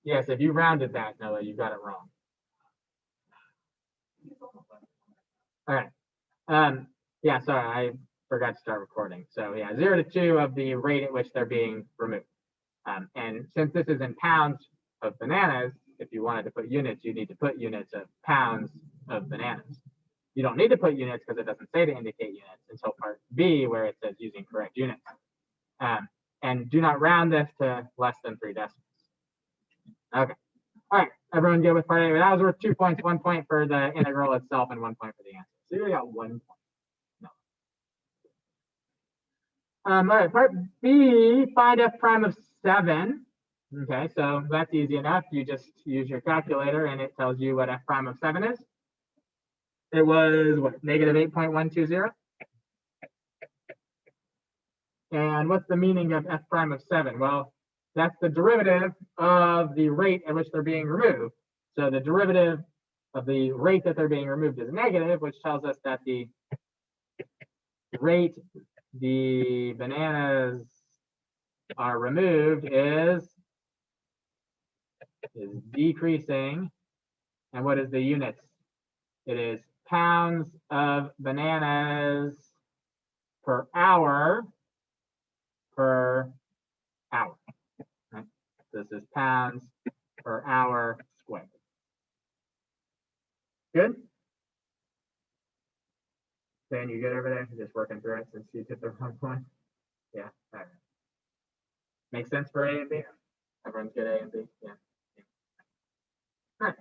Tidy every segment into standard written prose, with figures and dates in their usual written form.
Yes, if you rounded that, Noah, you got it wrong. All right. Yeah, sorry, I forgot to start recording. So yeah, 0 to 2 of the rate at which they're being removed. And since this is in pounds of bananas, if you wanted to put units, you need to put units of pounds of bananas. You don't need to put units because it doesn't say to indicate units until part B, where it says using correct units. And do not round this to less than 3 decimals. Okay. All right. Everyone good with part A? That was worth 2 points, 1 point for the integral itself and 1 point for the answer. So you got 1 point. No. All right. Part B, find f prime of 7. Okay, so that's easy enough. You just use your calculator and it tells you what f prime of 7 is. It was what, negative 8.120? And what's the meaning of f prime of 7? Well, that's the derivative of the rate at which they're being removed. So the derivative of the rate that they're being removed is negative, which tells us that the rate the bananas are removed is decreasing. And what is the units? It is pounds of bananas per hour per hour. Right? This is pounds per hour squared. Good? Dan, you good over there? You're just working through it since you did the wrong one. Yeah. All right. Makes sense for A and B? Everyone's good A and B? Yeah. All right.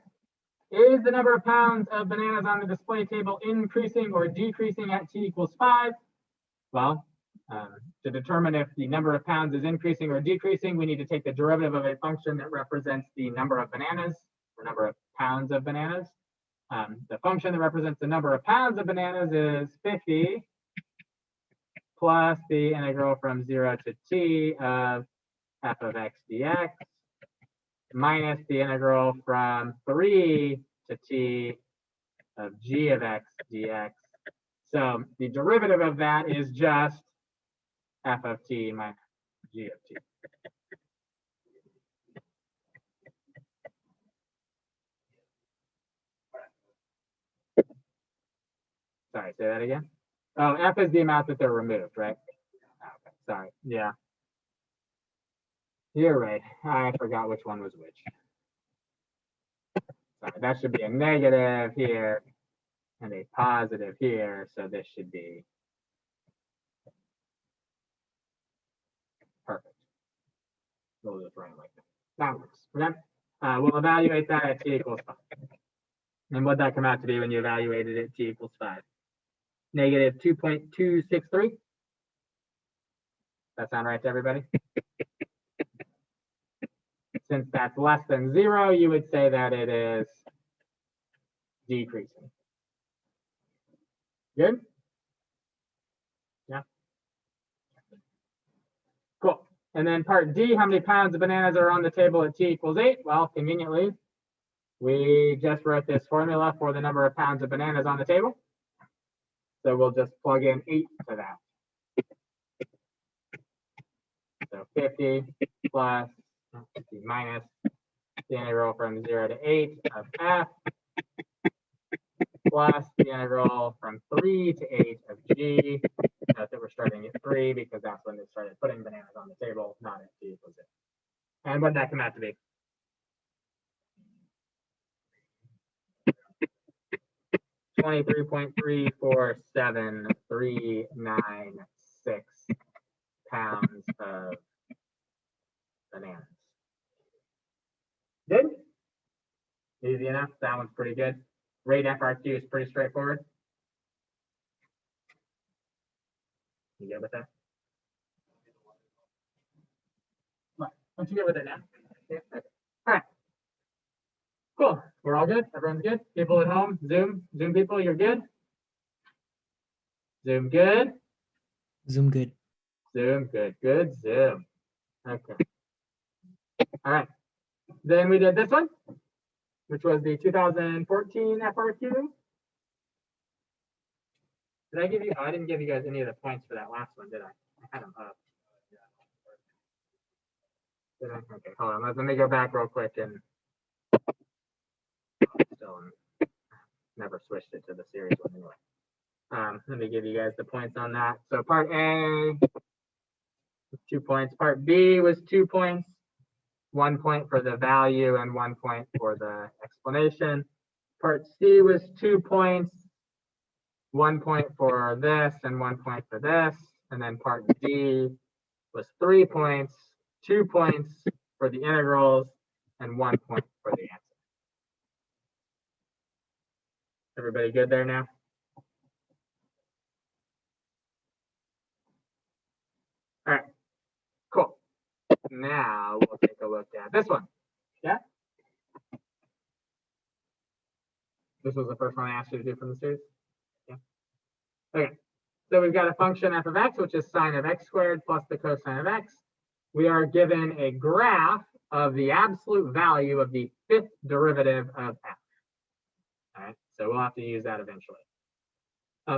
Is the number of pounds of bananas on the display table increasing or decreasing at t equals 5? Well, to determine if the number of pounds is increasing or decreasing, we need to take the derivative of a function that represents the number of bananas, or number of pounds of bananas. The function that represents the number of pounds of bananas is 50 plus the integral from 0 to t of f of x dx minus the integral from 3 to t of g of x dx. So the derivative of that is just f of t minus g of t. Sorry, say that again. Oh, f is the amount that they're removed, right? Okay, sorry. Yeah. You're right. I forgot which one was which. Sorry, that should be a negative here and a positive here. So this should be perfect. We'll just run like that. That works. Okay. We'll evaluate that at t equals 5. And what'd that come out to be when you evaluated it at t equals 5? Negative 2.263. That sound right to everybody? Since that's less than 0, you would say that it is decreasing. Good? Yeah. Cool. And then part D, how many pounds of bananas are on the table at t equals 8? Well, conveniently, we just wrote this formula for the number of pounds of bananas on the table. So we'll just plug in 8 to that. So 50 plus 50 minus the integral from 0 to 8 of f plus the integral from 3 to 8 of g. Note that we're starting at 3 because that's when they started putting bananas on the table, not at t equals 8. And what did that come out to be? $23.347396 pounds of bananas. Good? Easy enough. That one's pretty good. Rate FRQ is pretty straightforward. You good with that? What? Don't you get with it now? Yeah. Okay. All right. Cool. We're all good. Everyone's good. People at home, Zoom people, you're good. Zoom good. Zoom good. Zoom good. Good. Zoom. Okay. All right. Then we did this one, which was the 2014 FRQ. Did I give you? Oh, I didn't give you guys any of the points for that last one, did I? I had them up. Okay, hold on. Let me go back real quick and still never switched it to the series one anyway. Let me give you guys the points on that. So part A, 2 points. Part B was 2 points, 1 point for the value and 1 point for the explanation. Part C was 2 points, 1 point for this and 1 point for this. And then part D was 3 points, 2 points for the integrals and 1 point for the answer. Everybody good there now? All right, cool. Now we'll take a look at this one. Yeah? This was the first one I asked you to do from the series? Yeah. Okay. So we've got a function f of x, which is sine of x squared plus the cosine of x. We are given a graph of the absolute value of the fifth derivative of f. All right, so we'll have to use that eventually.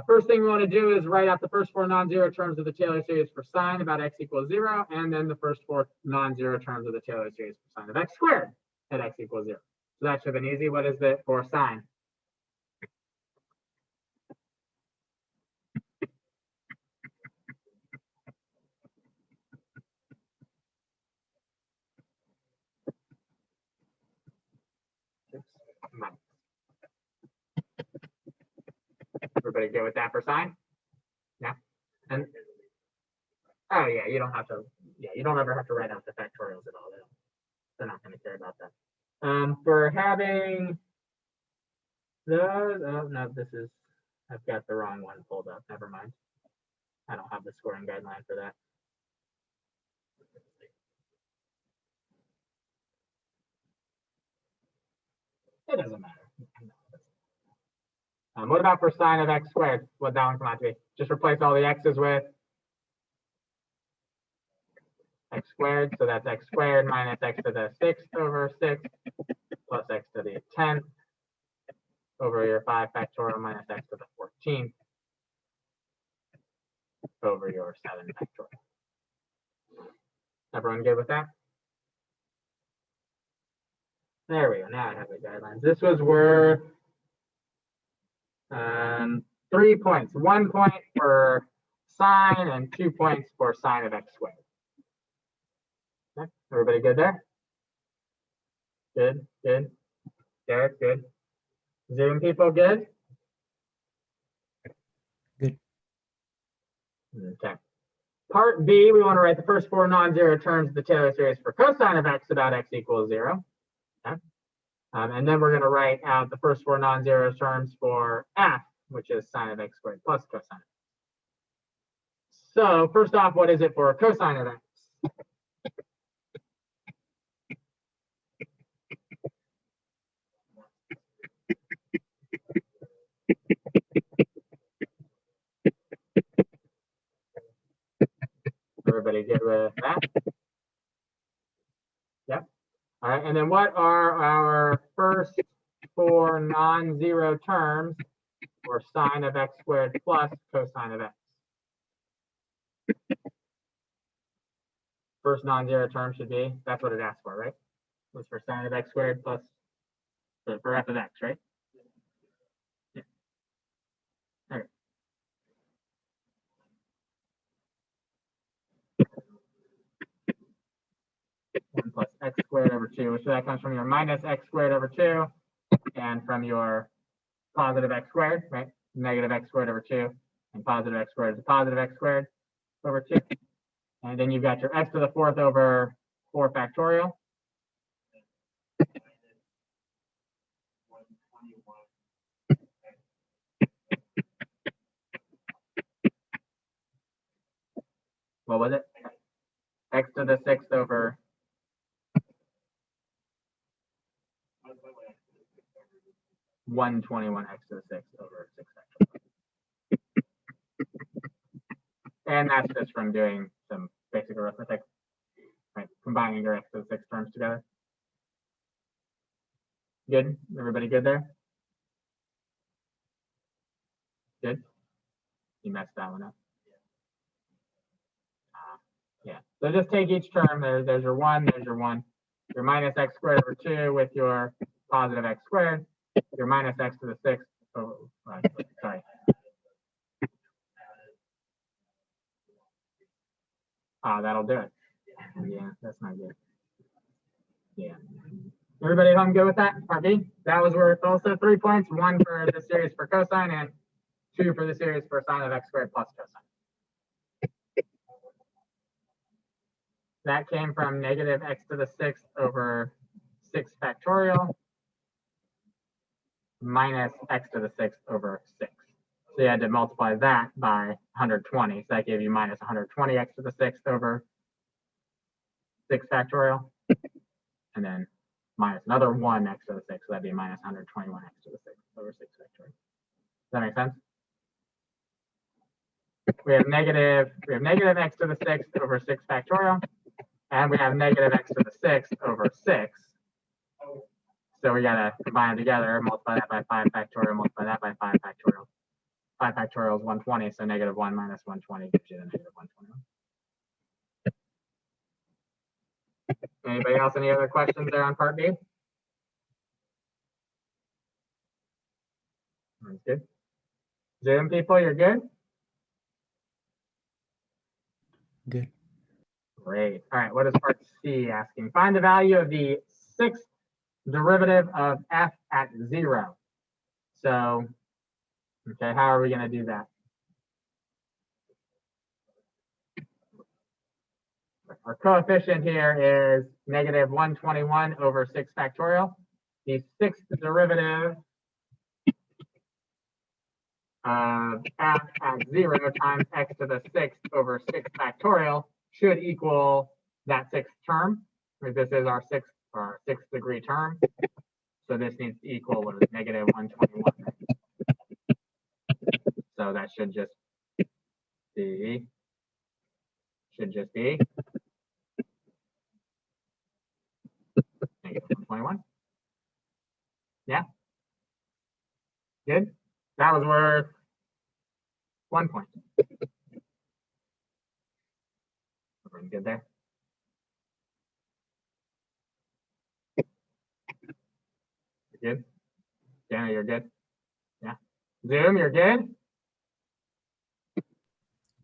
First thing we want to do is write out the first 4 non-zero terms of the Taylor series for sine about x equals 0, and then the first 4 non-zero terms of the Taylor series for sine of x squared at x equals 0. So that should have been easy. What is it for sine? Everybody good with that for sine? Yeah. And oh yeah, you don't have to. Yeah, you don't ever have to write out the factorials at all. They're not going to care about that. For having those, oh no, this is, I've got the wrong one pulled up. Never mind. I don't have the scoring guideline for that. It doesn't matter. What about for sine of x squared? What that one come out to be? Just replace all the x's with x squared. So that's x squared minus x to the 6th over 6 plus x to the 10th over your 5 factorial minus x to the 14th over your 7 factorial. Everyone good with that? There we go. Now I have the guidelines. This was worth 3 points. 1 point for sine and 2 points for sine of x squared. Okay. Everybody good there? Good, good. Derek, good. Zoom people, good? Good. Okay. Part B, we want to write the first 4 non-zero terms of the Taylor series for cosine of x about x equals 0. Okay. And then we're going to write out the first 4 non-zero terms for f, which is sine of x squared plus cosine. So first off, what is it for cosine of x? Everybody good with that? Yep. All right. And then what are our first 4 non-zero terms for sine of x squared plus cosine of x? First non-zero term should be, that's what it asked for, right? Was for sine of x squared plus for f of x, right? Yeah. All right. One plus x squared over 2. So that comes from your minus x squared over 2 and from your positive x squared, right? Negative x squared over 2 and positive x squared is a positive x squared over 2. And then you've got your x to the 4th over 4 factorial. What was it? X to the 6th over 121 x to the 6th over 6 factorial. And that's just from doing some basic arithmetic, right? Combining your x to the 6 terms together. Good? Everybody good there? Good? You messed that one up. Yeah. So just take each term. There's your 1. There's your 1. Your minus x squared over 2 with your positive x squared. Your minus x to the 6th. Oh, sorry. That'll do it. Yeah, that's not good. Yeah. Everybody at home good with that? Part B? That was worth also 3 points. 1 for the series for cosine and 2 for the series for sine of x squared plus cosine. That came from negative x to the 6th over 6 factorial minus x to the 6th over 6. So you had to multiply that by 120. So that gave you minus 120 x to the 6th over 6 factorial. And then minus another 1 x to the 6th. So that'd be minus 121 x to the 6th over 6 factorial. Does that make sense? We have negative x to the 6th over 6 factorial. And we have negative x to the 6th over 6. So we got to combine them together, multiply that by 5 factorial, multiply that by 5 factorial. 5 factorial is 120, so negative 1 minus 120 gives you the negative 121. Anybody else, any other questions there on part B? That's good. Zoom people, you're good? Good. Great. All right, what is part C asking? Find the value of the 6th derivative of f at 0. So, okay, how are we going to do that? Our coefficient here is negative 121 over 6 factorial. The 6th derivative of f at 0 times x to the 6th over 6 factorial should equal that 6th term. This is our 6th degree term. So this needs to equal what is negative 121. So that should just be negative 121. Yeah. Good. That was worth 1 point. Everyone good there? You're good? Dana, you're good? Yeah. Zoom, you're good?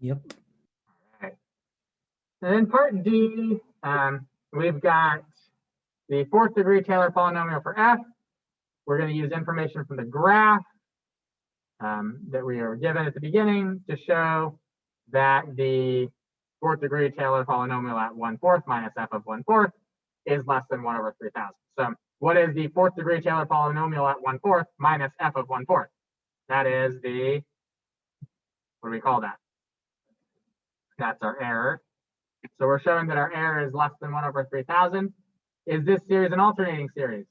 Yep. All right. And in part D, we've got the 4th degree Taylor polynomial for f. We're going to use information from the graph that we were given at the beginning to show that the 4th degree Taylor polynomial at 1/4 minus f of 1/4 is less than 1 over 3,000. So what is the 4th degree Taylor polynomial at 1/4 minus f of 1/4? That is the, what do we call that? That's our error. So we're showing that our error is less than 1 over 3,000. Is this series an alternating series?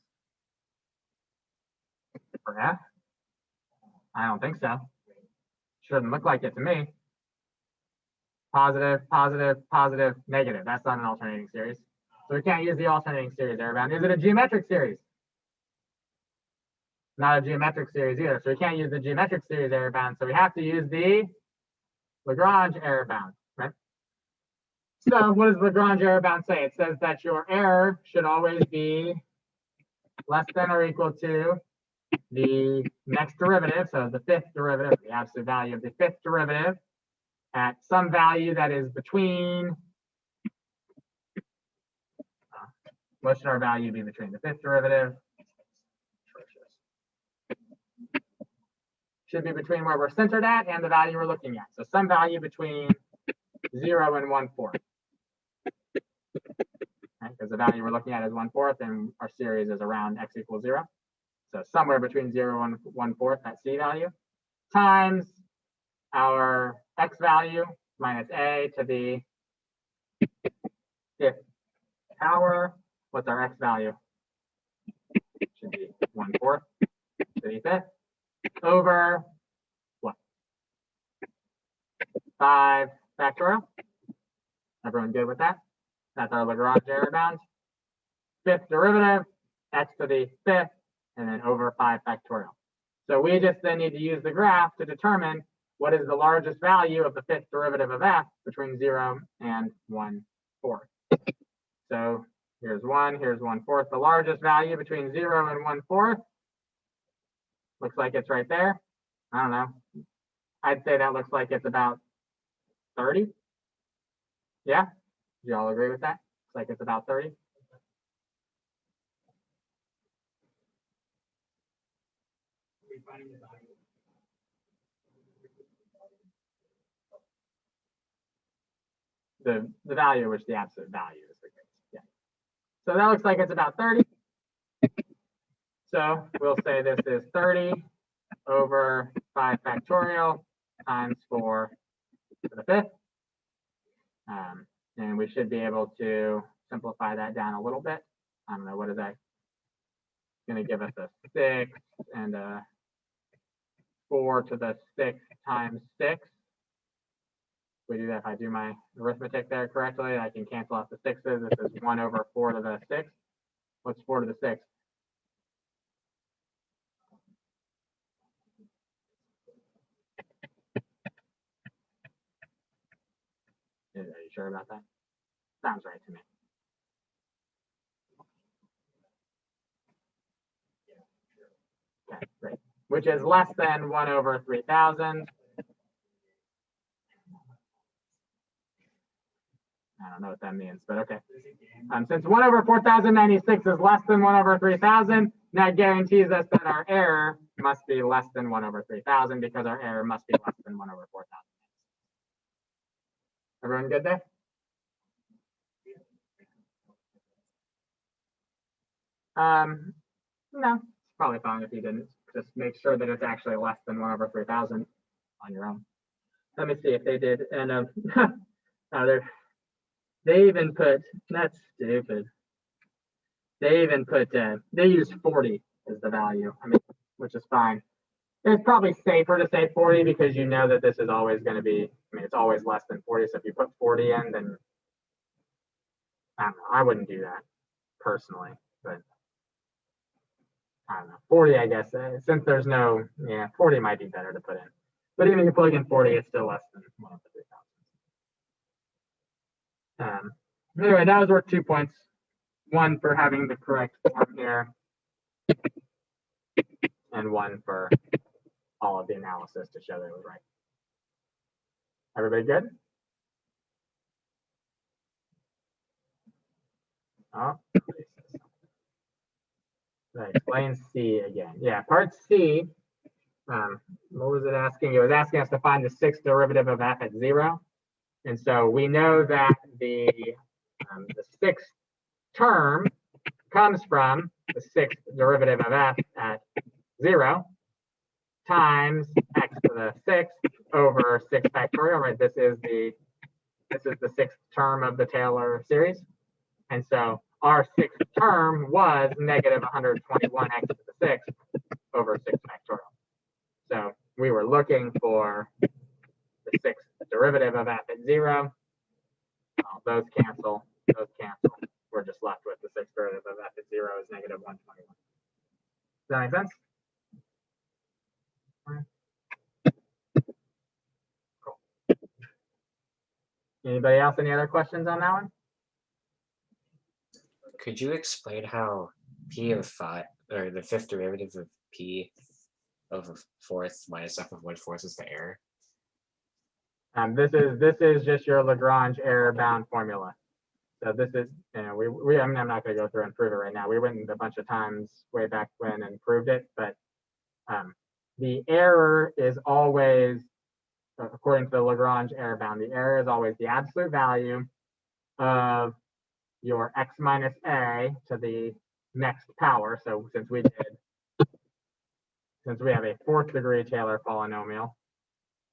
For f? I don't think so. Shouldn't look like it to me. Positive, positive, positive, negative. That's not an alternating series. So we can't use the alternating series error bound. Is it a geometric series? Not a geometric series either. So we can't use the geometric series error bound. So we have to use the Lagrange error bound, right? So what does Lagrange error bound say? It says that your error should always be less than or equal to the next derivative. So the 5th derivative, the absolute value of the 5th derivative at some value that is between, what should our value be between the 5th derivative? Should be between where we're centered at and the value we're looking at. So some value between 0 and 1/4. Right? Because the value we're looking at is 1/4 and our series is around x equals 0. So somewhere between 0 and 1/4, that c value, times our x value minus a to the 5th power. What's our x value? It should be 1/4 to the 5th over what? 5 factorial. Everyone good with that? That's our Lagrange error bound. 5th derivative, x to the 5th, and then over 5 factorial. So we just then need to use the graph to determine what is the largest value of the fifth derivative of f between 0 and 1/4? So here's 1/4. The largest value between 0 and 1/4 looks like it's right there. I don't know. I'd say that looks like it's about 30. Yeah? Do you all agree with that? Looks like it's about 30. The value which the absolute value is the case. Yeah. So that looks like it's about 30. So we'll say this is 30 over 5 factorial times 4 to the 5th. And we should be able to simplify that down a little bit. I don't know, what is that? It's going to give us a 6 and a 4 to the 6 times 6. We do that if I do my arithmetic there correctly. I can cancel out the 6's. This is 1 over 4 to the 6. What's 4 to the 6? Are you sure about that? Sounds right to me. Okay, great. Which is less than 1 over 3,000. I don't know what that means, but okay. Since 1 over 4,096 is less than 1 over 3,000, that guarantees us that our error must be less than 1 over 3,000 because our error must be less than 1 over 4,000. Everyone good there? No, it's probably fine if you didn't. Just make sure that it's actually less than 1 over 3,000 on your own. Let me see if they did. And they even put, that's stupid. They even put, they used 40 as the value. I mean, which is fine. It's probably safer to say 40 because you know that this is always going to be, I mean, it's always less than 40. So if you put 40 in, then I don't know. I wouldn't do that personally, but I don't know. 40, I guess, since there's no, 40 might be better to put in. But even if you plug in 40, it's still less than 1 over 3,000. Anyway, that was worth 2 points. 1 for having the correct form here, and 1 for all of the analysis to show that it was right. Everybody good? Oh, explain C again. Yeah, part C. What was it asking? It was asking us to find the 6th derivative of f at 0. And so we know that the 6th term comes from the 6th derivative of f at 0 times x to the 6th over 6 factorial, right? This is the 6th term of the Taylor series. And so our 6th term was negative 121x to the 6th over 6 factorial. So we were looking for the 6th derivative of f at 0. Those cancel. We're just left with the 6th derivative of f at 0 is negative 121. Does that make sense? Cool. Anybody else? Any other questions on that one? Could you explain how p of 5, or the 5th derivative of p of a 4th minus f of 1/4 is the error? This is just your Lagrange error bound formula. So this is, I mean, I'm not going to go through and prove it right now. We went a bunch of times way back when and proved it, but the error is always, according to the Lagrange error bound, the error is always the absolute value of your x minus a to the next power. So since we have a 4th degree Taylor polynomial,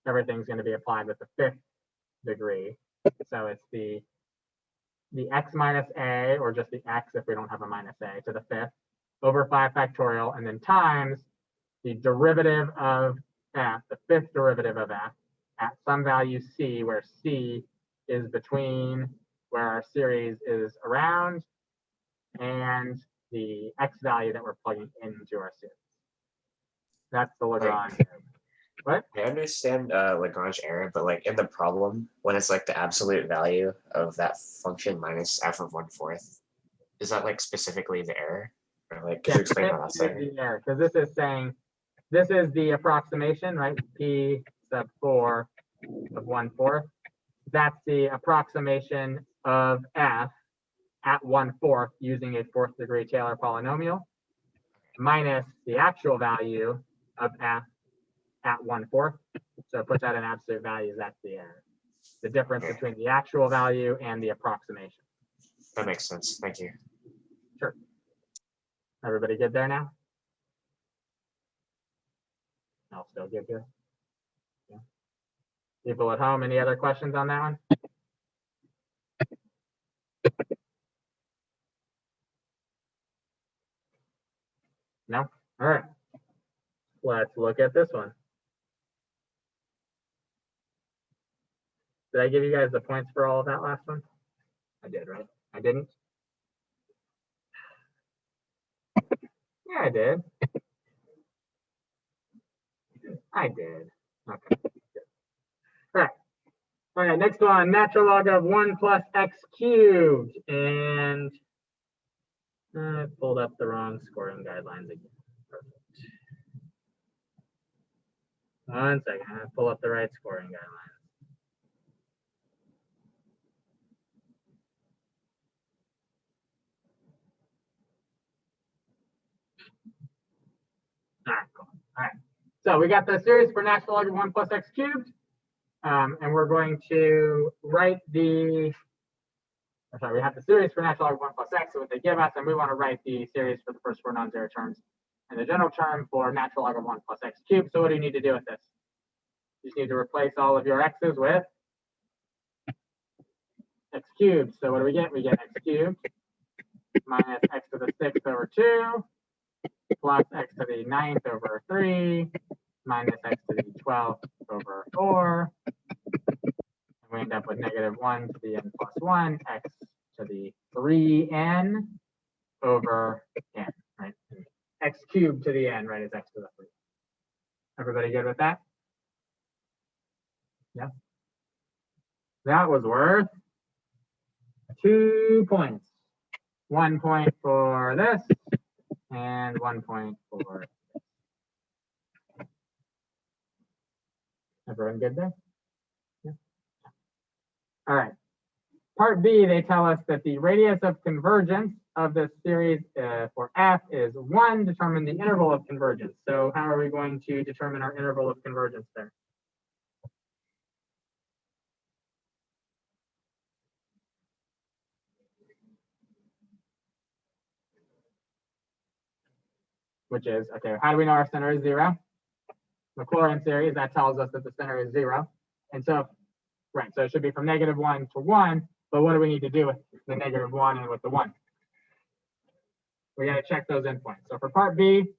everything's going to be applied with the 5th degree. So it's the x minus a, or just the x if we don't have a minus a, to the 5th over 5 factorial, and then times the derivative of f, the 5th derivative of f, at some value c, where c is between where our series is around and the x value that we're plugging into our series. That's the Lagrange. What? I understand Lagrange error, but like in the problem, when it's like the absolute value of that function minus f of 1/4, is that like specifically the error? Or like, could you explain how that's there? Because this is saying, this is the approximation, right? P sub 4 of 1/4. That's the approximation of f at 1/4 using a 4th degree Taylor polynomial minus the actual value of f at 1/4. So it puts out an absolute value. That's the error. The difference between the actual value and the approximation. That makes sense. Thank you. Sure. Everybody good there now? I'll still good here. Yeah. People at home, any other questions on that one? No? All right. Let's look at this one. Did I give you guys the points for all of that last one? I did, right? I didn't? Yeah, I did. I did. Okay. Good. All right. All right, next one, natural log of 1 plus x cubed. And I pulled up the wrong scoring guidelines again. Perfect. 1 second, I pull up the right scoring guidelines. All right, cool. All right. So we got the series for natural log of 1 plus x cubed. And we're going to write we have the series for natural log of 1 plus x, so what they give us, and we want to write the series for the first four non-zero terms and the general term for natural log of 1 plus x cubed. So what do you need to do with this? You just need to replace all of your x's with x cubed. So what do we get? We get x cubed minus x to the 6th over 2 plus x to the 9th over 3 minus x to the 12th over 4. And we end up with -1 to the n plus 1, x to the 3n over n, right? And x cubed to the n, right, is x to the 3. Everybody good with that? Yeah. That was worth 2 points. 1 point for this and 1 point for this. Everyone good there? Yeah. All right. Part B, they tell us that the radius of convergence of this series for f is 1. Determine the interval of convergence. So how are we going to determine our interval of convergence there? Which is, okay, how do we know our center is 0? Maclaurin series, that tells us that the center is 0. And so, right, so it should be from -1 to 1. But what do we need to do with the -1 and with the 1? We got to check those endpoints. So for part B,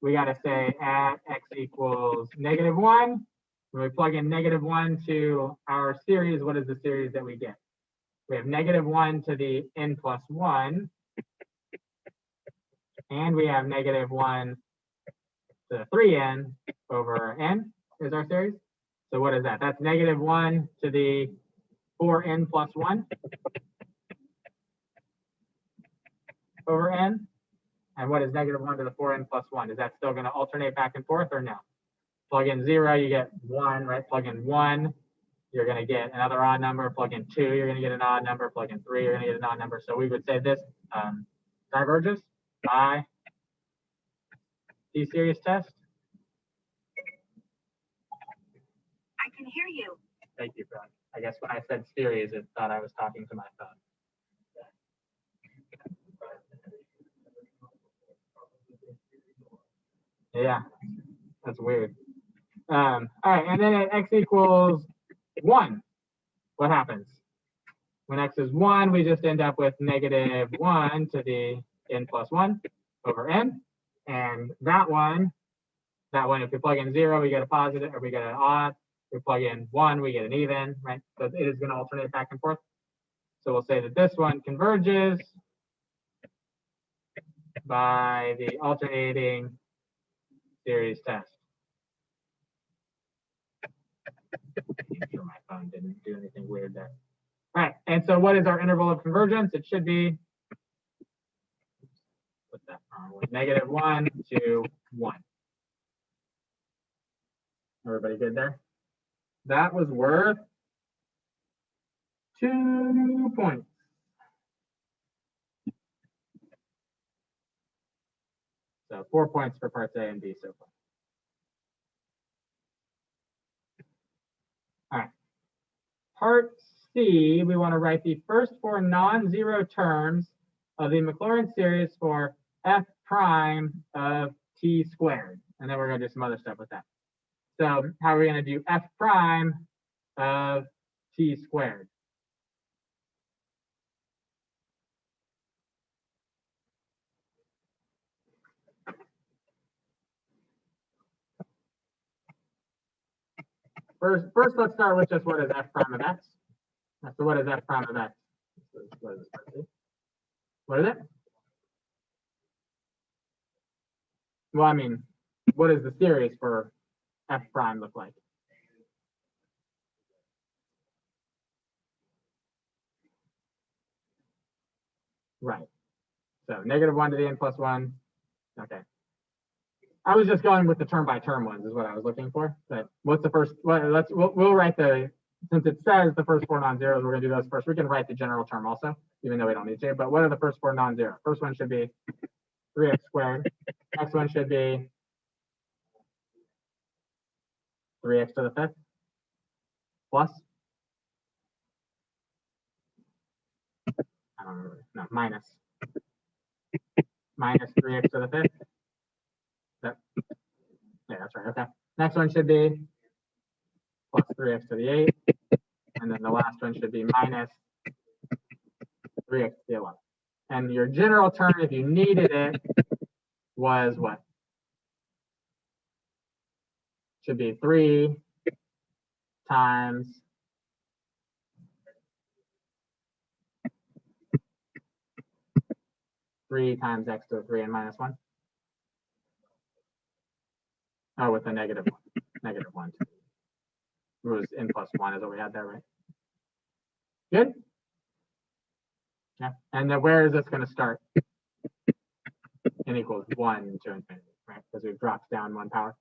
we got to say at x equals -1. When we plug in -1 to our series, what is the series that we get? We have -1 to the n plus 1. And we have -1 to the 3n over n is our series. So what is that? That's -1 to the 4n plus 1 over n. And what is -1 to the 4n plus 1? Is that still going to alternate back and forth or no? Plug in 0, you get 1, right? Plug in 1, you're going to get another odd number. Plug in 2, you're going to get an odd number. Plug in 3, you're going to get an odd number. So we would say this diverges by the series test. I can hear you. Thank you, Brad. I guess when I said series, it thought I was talking to my phone. Yeah, that's weird. All right, and then at x equals 1, what happens? When x is 1, we just end up with -1 to the n plus 1 over n. And that one, if we plug in 0, we get a positive, or we get an odd. If we plug in 1, we get an even, right? So it is going to alternate back and forth. So we'll say that this one converges by the alternating series test. I'm sure my phone didn't do anything weird there. All right, and so what is our interval of convergence? It should be, put that wrong way, -1 to 1. Everybody good there? That was worth 2 points. So 4 points for parts A and B so far. All right. Part C, we want to write the first 4 non-zero terms of the Maclaurin series for f prime of t squared. And then we're going to do some other stuff with that. So how are we going to do f prime of t squared? First, let's start with just what is f prime of x. So what is f prime of x? What is it? Well, I mean, what does the series for f prime look like? Right. So -1 to the n plus 1. Okay. I was just going with the term by term ones is what I was looking for. But what's the first? Well, we'll write the, since it says the first 4 non-zeros, we're gonna do those first. We can write the general term also, even though we don't need to. But what are the first 4 non-zero? First one should be 3x squared. Next one should be 3x to the 5th plus, I don't remember, no, minus 3x to the 5th. Yeah, that's right. Okay. Next one should be plus 3x to the 8th. And then the last one should be minus 3x to the 11th. And your general term, if you needed it, was what? Should be 3 times x to the 3 and minus 1. Oh, with the -1. -1. It was n plus 1 is what we had there, right? Good? Yeah. And then where is this going to start? N equals 1 to infinity, right? Because we've dropped down 1 power.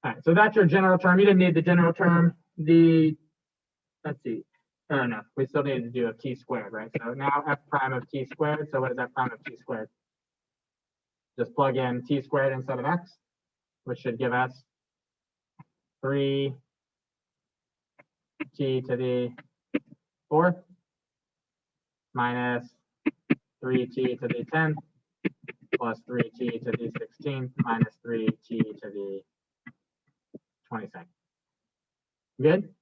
All right, so that's your general term. You didn't need the general term. Let's see. Oh, no, we still need to do a t squared, right? So now f prime of t squared. So what is f prime of t squared? Just plug in t squared instead of x, which should give us 3t to the 4th minus 3t to the 10th plus 3t to the 16th minus 3t to the 22nd. Good?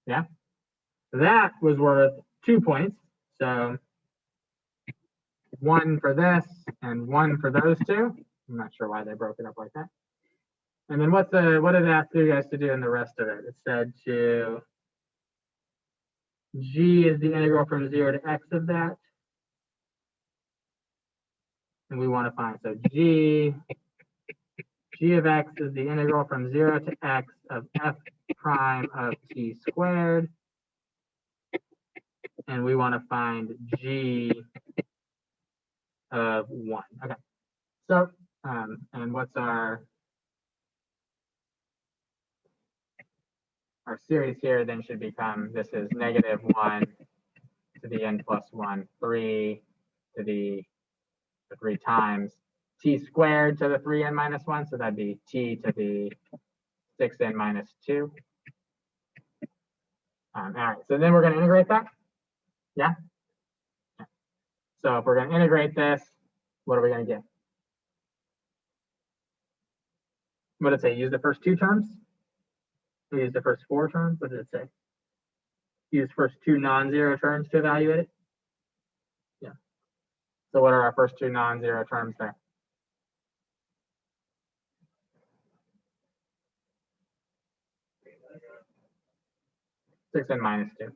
Yeah? That was worth 2 points. So 1 for this and 1 for those two. I'm not sure why they broke it up like that. And then what did it ask you guys to do in the rest of it? It said to g is the integral from 0 to x of that. And we want to find, so g of x is the integral from 0 to x of f prime of t squared. And we want to find g of 1. Okay. So, and what's our series here then should become, this is -1 to the n plus 1, 3 to the 3 times t squared to the 3n minus 1. So that'd be t to the 6n minus 2. All right, so then we're going to integrate that. Yeah. So if we're going to integrate this, what are we going to get? What did it say? Use the first 2 terms? We use the first 4 terms? What did it say? Use first 2 non-zero terms to evaluate it? Yeah. So what are our first 2 non-zero terms there? Six n minus 2.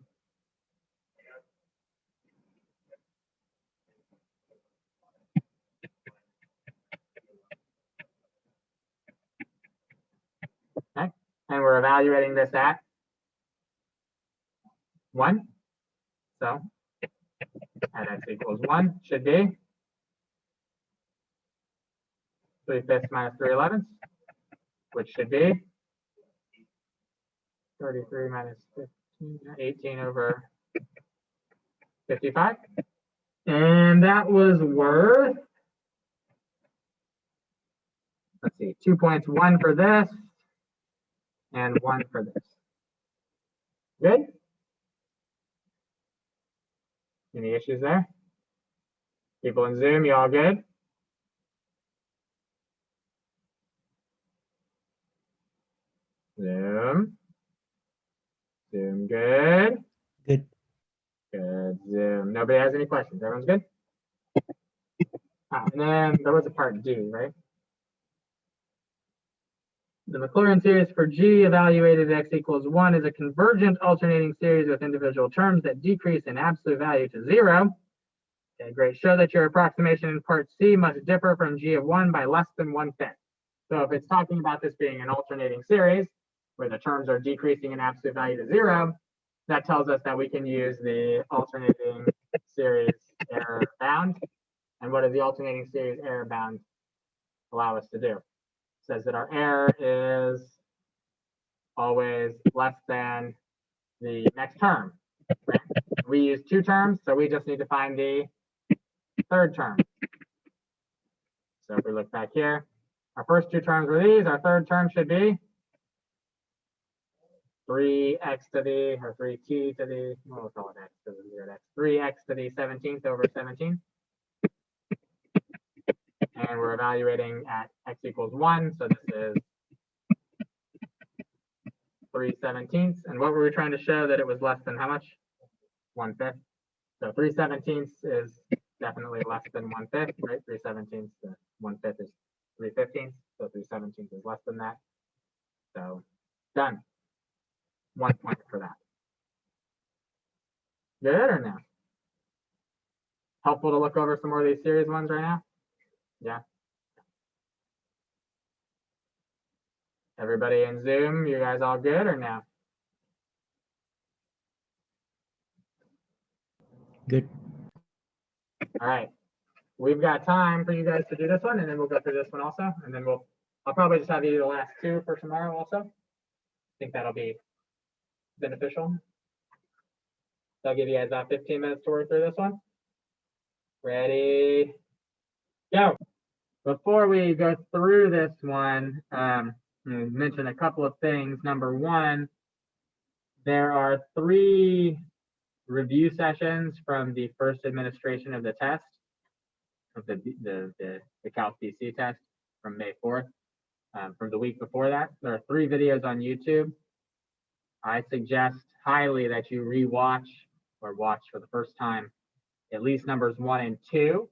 And we're evaluating this at 1. So at x equals 1 should be 3/5 minus 3/11, which should be 33 minus 15, 18 over 55. And that was worth, let's see, 2 points, 1 for this and 1 for this. Good? Any issues there? People in Zoom, you all good? Zoom. Zoom, good. Good. Good, Zoom. Nobody has any questions? Everyone's good? And then there was a part D, right? The Maclaurin series for G evaluated at x equals 1 is a convergent alternating series with individual terms that decrease in absolute value to 0. Okay, great. Show that your approximation in part C must differ from G of 1 by less than 1/5. So if it's talking about this being an alternating series where the terms are decreasing in absolute value to 0, that tells us that we can use the alternating series error bound. And what does the alternating series error bound allow us to do? It says that our error is always less than the next term. Right? We use 2 terms, so we just need to find the third term. So if we look back here, our first 2 terms were these. Our third term should be 3x to the, or 3t to the, we'll call it x to the 0 x, 3x to the 17th over 17. And we're evaluating at x equals 1, so this is 3/17. And what were we trying to show? That it was less than how much? 1/5. So 3/17 is definitely less than 1/5, right? 3/17 to 1/5 is 3/15. So 3/17 is less than that. So done. 1 point for that. Good or no? Helpful to look over some more of these series ones right now? Yeah. Everybody in Zoom, you guys all good or no? Good. All right. We've got time for you guys to do this one, and then we'll go through this one also. And then I'll probably just have you do the last 2 for tomorrow also. I think that'll be beneficial. So I'll give you guys about 15 minutes to work through this one. Ready? Go. Before we go through this one, mention a couple of things. Number 1, there are 3 review sessions from the first administration of the test, of the Calc BC test from May 4th. From the week before that, there are 3 videos on YouTube. I suggest highly that you rewatch or watch for the first time at least numbers 1 and 2,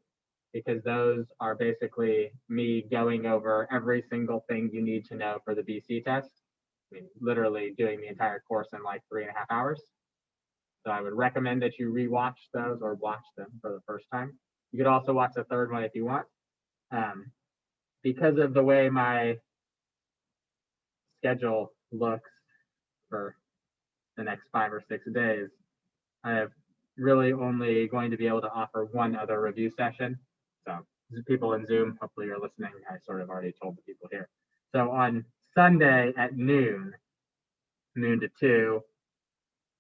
because those are basically me going over every single thing you need to know for the BC test. I mean, literally doing the entire course in like 3.5 hours. So I would recommend that you rewatch those or watch them for the first time. You could also watch the third one if you want. Because of the way my schedule looks for the next 5 or 6 days, I have really only going to be able to offer 1 other review session. So people in Zoom, hopefully you're listening. I sort of already told the people here. So on Sunday at noon to 2,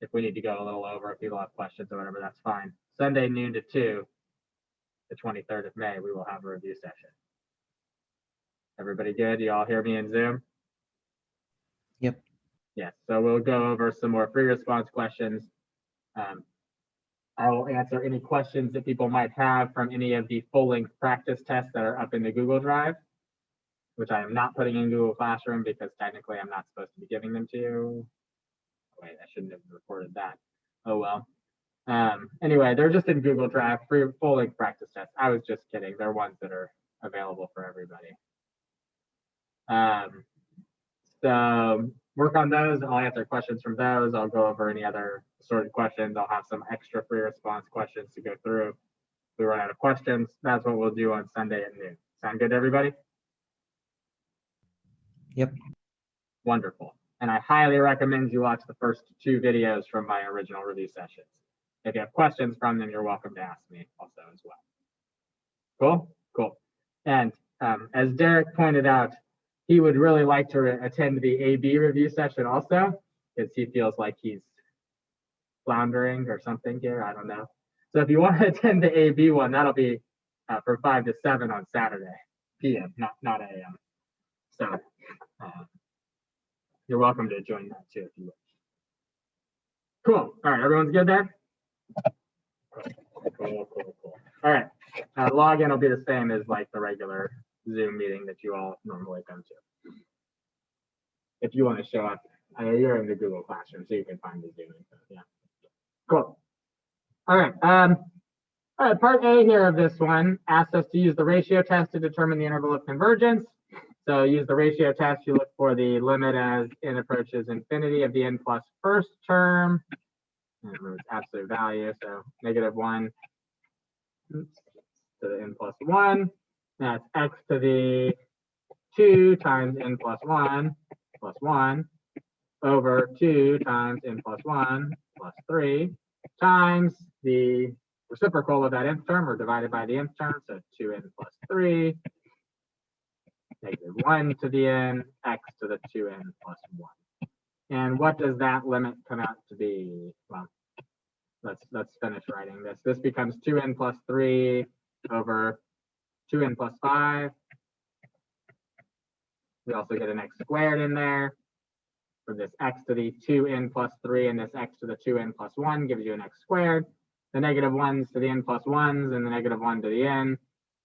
if we need to go a little over, if people have questions or whatever, that's fine. Sunday noon to 2, the 23rd of May, we will have a review session. Everybody good? You all hear me in Zoom? Yep. Yes, so we'll go over some more free response questions. I will answer any questions that people might have from any of the full-length practice tests that are up in the Google Drive, which I am not putting in Google Classroom because technically I'm not supposed to be giving them to you. Wait, I shouldn't have recorded that. Oh well. Anyway, they're just in Google Drive, free full-length practice tests. I was just kidding. They're ones that are available for everybody. So work on those. I'll answer questions from those. I'll go over any other sorted questions. I'll have some extra free response questions to go through. If we run out of questions, that's what we'll do on Sunday at noon. Sound good to everybody? Yep. Wonderful. And I highly recommend you watch the first 2 videos from my original review sessions. If you have questions from them, you're welcome to ask me also as well. Cool? Cool. And as Derek pointed out, he would really like to attend the AB review session also, because he feels like he's floundering or something here. I don't know. So if you want to attend the AB one, that'll be from 5 to 7 on Saturday p.m., not a.m. So you're welcome to join that too if you wish. Cool. All right, everyone's good there? Cool. All right. Login will be the same as like the regular Zoom meeting that you all normally come to. If you want to show up, you're in the Google Classroom, so you can find the Zoom info. Yeah. Cool. All right. All right. Part A here of this one asks us to use the ratio test to determine the interval of convergence. So use the ratio test. You look for the limit as n approaches infinity of the n plus first term. And remember, it's absolute value. So -1 to the n plus 1. That's x to the 2 times n plus 1 over 2 times n plus 1 plus 3 times the reciprocal of that nth term, or divided by the nth term, so 2n plus 3, -1 to the n, x to the 2n plus 1. And what does that limit come out to be? Well, let's finish writing this. This becomes 2n plus 3 over 2n plus 5. We also get an x squared in there. For this x to the 2n plus 3 and this x to the 2n plus 1 gives you an x squared. The -1s to the n plus 1s and the -1 to the n.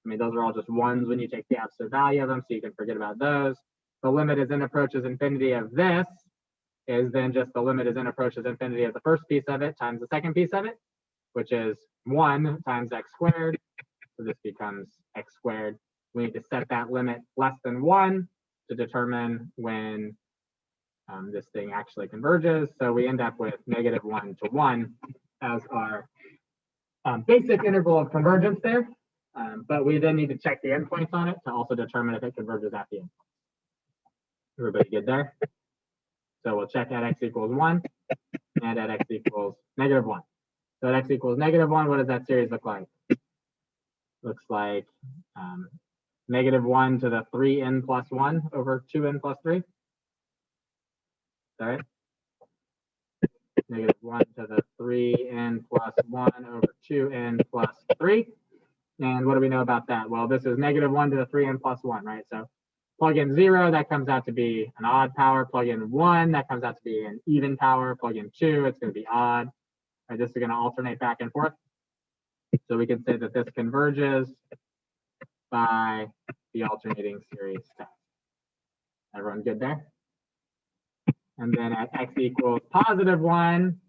I mean, those are all just 1s when you take the absolute value of them, so you can forget about those. The limit as n approaches infinity of this is then just the limit as n approaches infinity of the first piece of it times the second piece of it, which is 1 times x squared. So this becomes x squared. We need to set that limit less than 1 to determine when this thing actually converges. So we end up with -1 to 1 as our basic interval of convergence there. But we then need to check the endpoints on it to also determine if it converges at the end. Everybody good there? So we'll check at x equals 1 and at x equals -1. So at x equals -1, what does that series look like? Looks like -1 to the 3n plus 1 over 2n plus 3. All right. -1 to the 3n plus 1 over 2n plus 3. And what do we know about that? Well, this is -1 to the 3n plus 1, right? So plug in 0, that comes out to be an odd power. Plug in 1, that comes out to be an even power. Plug in 2, it's going to be odd. Right, this is going to alternate back and forth. So we can say that this converges by the alternating series test. Everyone good there? And then at x equals +1,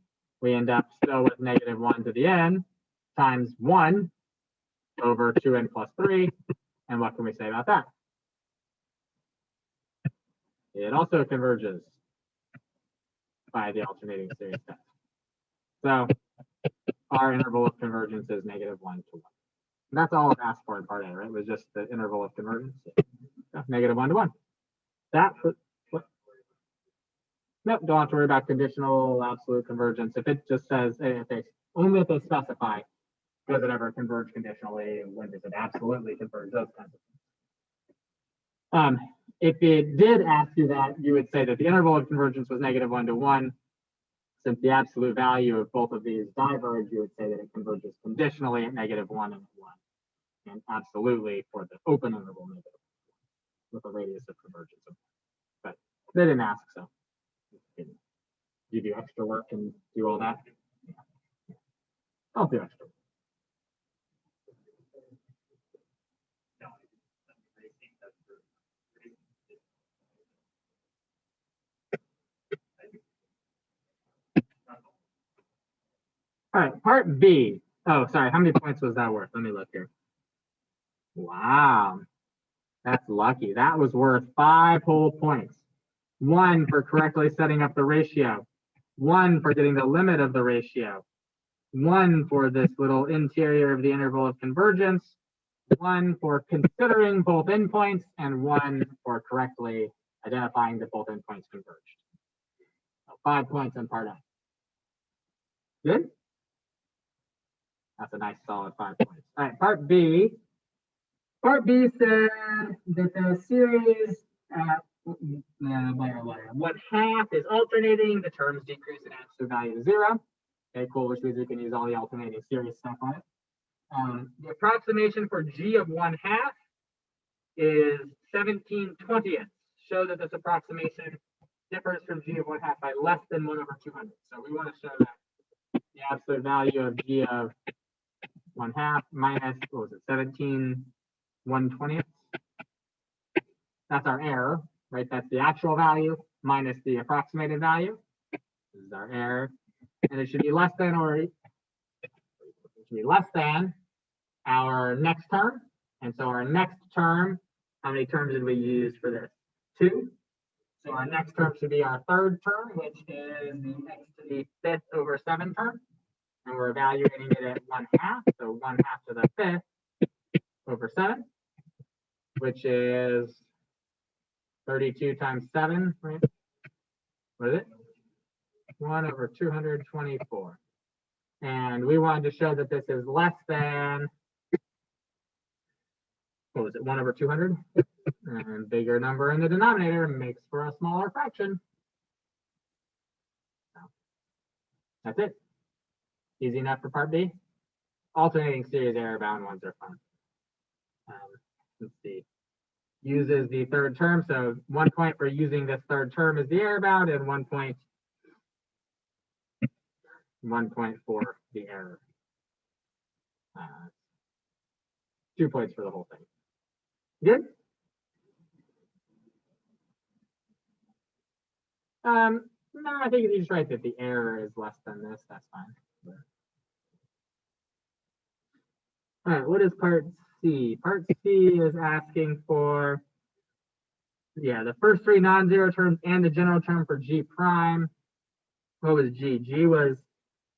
we end up still with -1 to the n times 1 over 2n plus 3. And what can we say about that? It also converges by the alternating series test. So our interval of convergence is -1 to 1. And that's all I've asked for in part A, right? It was just the interval of convergence. Yeah. -1 to 1. That nope, don't have to worry about conditional absolute convergence. If it just says if they specify, does it ever converge conditionally? When does it absolutely converge? Those kinds of things. If it did ask you that, you would say that the interval of convergence was -1 to 1. Since the absolute value of both of these diverge, you would say that it converges conditionally at -1 and 1, and absolutely for the open interval -1 with a radius of convergence. But they didn't ask, so you do extra work and do all that. Yeah. I'll do extra work. All right, part B. Oh, sorry, how many points was that worth? Let me look here. Wow, that's lucky. That was worth 5 whole points. 1 for correctly setting up the ratio. 1 for getting the limit of the ratio. 1 for this little interior of the interval of convergence. 1 for considering both endpoints, and 1 for correctly identifying that both endpoints converged. 5 points on part A. Good? That's a nice solid 5 points. All right, part B. Part B said that the series at 1/2 is alternating. The terms decrease in absolute value to 0. Okay, cool, which means we can use all the alternating series stuff on it. The approximation for G of 1/2 is 17/20. Show that this approximation differs from G of 1/2 by less than 1/200. So we want to show that the absolute value of G of 1/2 minus, what was it, 17/120. That's our error, right? That's the actual value minus the approximated value. This is our error. And it should be less than our next term. And so our next term, how many terms did we use for this? 2. So our next term should be our third term, which is the x to the 5th over 7 term. And we're evaluating it at 1/2. So 1/2 to the 5th over 7, which is 32 times 7, right? What is it? 1/224. And we wanted to show that this is less than, what was it, 1/200? And bigger number in the denominator makes for a smaller fraction. So that's it. Easy enough for part B. Alternating series error bound ones are fun. Let's see. Uses the third term. So 1 point for using this third term is the error bound, and 1 point for the error. 2 points for the whole thing. Good? No, I think if you just write that the error is less than this, that's fine. All right, what is part C? Part C is asking for, the first 3 non-zero terms and the general term for G prime. What was G? G was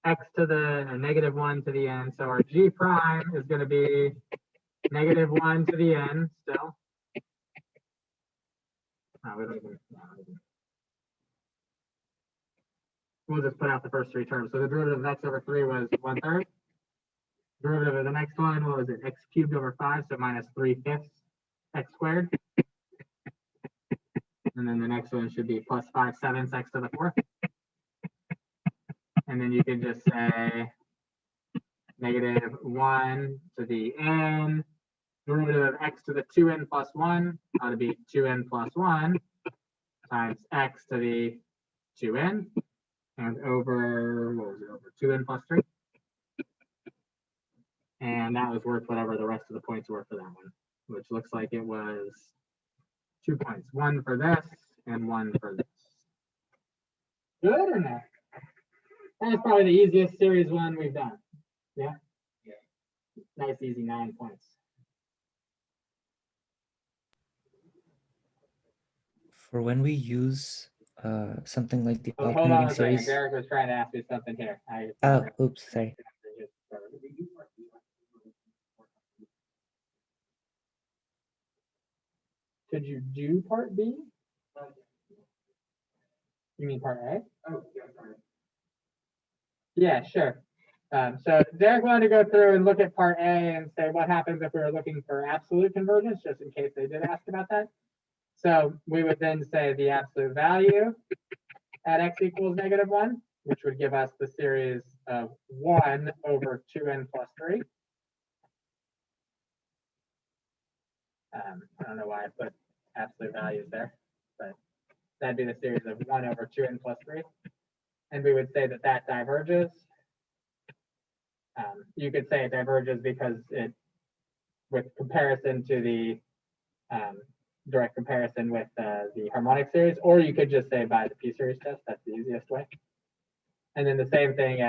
x to the -1 to the n. So our G prime is going to be -1 to the n still. We'll just put out the first 3 terms. So the derivative of x over 3 was 1/3. Derivative of the next one, what was it? X cubed over 5, so minus 3/5 x squared. And then the next one should be plus 5/7 x to the 4th. And then you can just say -1 to the n. Derivative of x to the 2n plus 1 ought to be 2n plus 1 times x to the 2n. And over, what was it, over 2n plus 3? And that was worth whatever the rest of the points were for that one, which looks like it was 2 points. 1 for this and 1 for this. Good or no? That's probably the easiest series one we've done. Yeah? Yeah. Nice, easy 9 points. For when we use something like the Hold on alternating a second. series. Derek was trying to ask me something here. Oh, oops, sorry. Could you do part B? You mean part A? Oh, yeah, sorry. Yeah, sure. So Derek wanted to go through and look at part A and say what happens if we were looking for absolute convergence, just in case they did ask about that. So we would then say the absolute value at x equals -1, which would give us the series of 1 over 2n plus 3. I don't know why I put absolute values there, but that'd be the series of 1 over 2n plus 3. And we would say that that diverges. You could say it diverges because it, with comparison to the direct comparison with the harmonic series, or you could just say by the p-series test. That's the easiest way. And then the same thing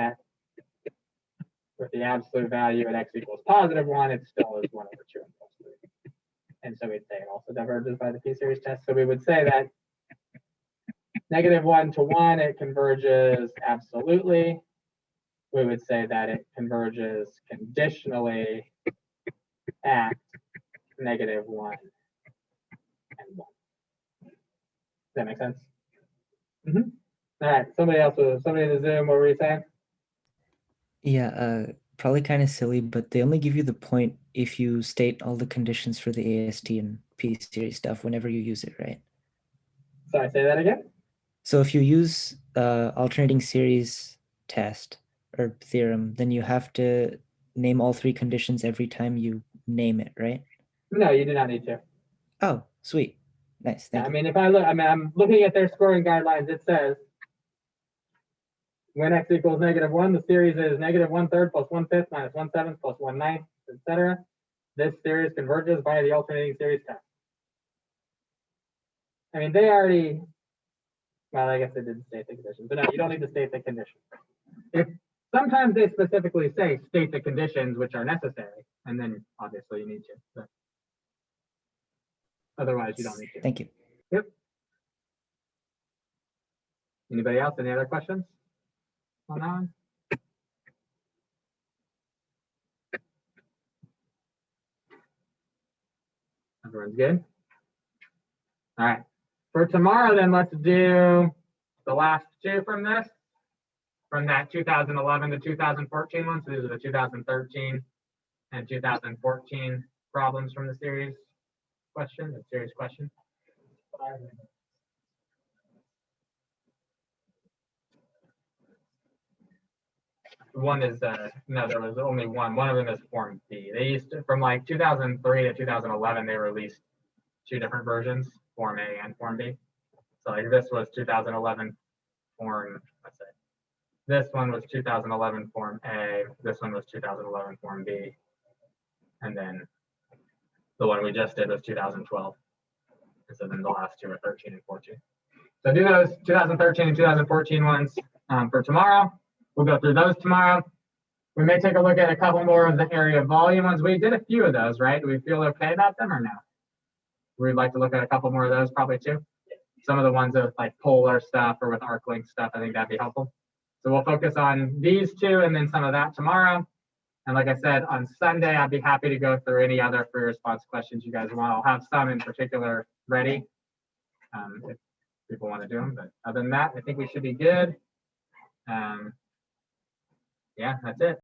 with the absolute value at x equals +1, it still is 1 over 2n plus 3. And so we'd say it also diverges by the p-series test. So we would say that -1 to 1, it converges absolutely. We would say that it converges conditionally at -1 and 1. Does that make sense? Mm-hmm. All right, somebody in the Zoom, what were you saying? Yeah, probably kind of silly, but they only give you the point if you state all the conditions for the AST and P series stuff whenever you use it, right? Sorry, say that again? So if you use alternating series test or theorem, then you have to name all three conditions every time you name it, right? No, you do not need to. Oh, sweet. Nice. Yeah, Thank I you. mean, if I look, I mean, I'm looking at their scoring guidelines. It says when x equals -1, the series is -1/3 plus 1/5 minus 1/7 plus 1/9, etc. This series converges via the alternating series test. I mean, they already, well, I guess they didn't state the conditions, but no, you don't need to state the conditions. If sometimes they specifically say state the conditions which are necessary, and then obviously you need to. But otherwise, you don't need to. Thank you. Yep. Anybody else? Any other questions on that one? Everyone's good? All right. For tomorrow, then let's do the last two from this, from that 2011 to 2014 one. So these are the 2013 and 2014 problems from the series question, the series question. One is no, there was only one. One of them is Form B. They used to, from like 2003 to 2011, they released two different versions, Form A and Form B. So like this was 2011 Form, let's say. This one was 2011 Form A. This one was 2011 Form B. And then the one we just did was 2012. And so then the last two are 13 and 14. So do those 2013 and 2014 ones for tomorrow. We'll go through those tomorrow. We may take a look at a couple more of the area volume ones. We did a few of those, right? Do we feel okay about them or no? We'd like to look at a couple more of those probably too. Some of the ones with like polar stuff or with arc length stuff, I think that'd be helpful. So we'll focus on these two and then some of that tomorrow. And like I said, on Sunday, I'd be happy to go through any other free response questions you guys want. I'll have some in particular ready if people want to do them. But other than that, I think we should be good. Yeah, that's it.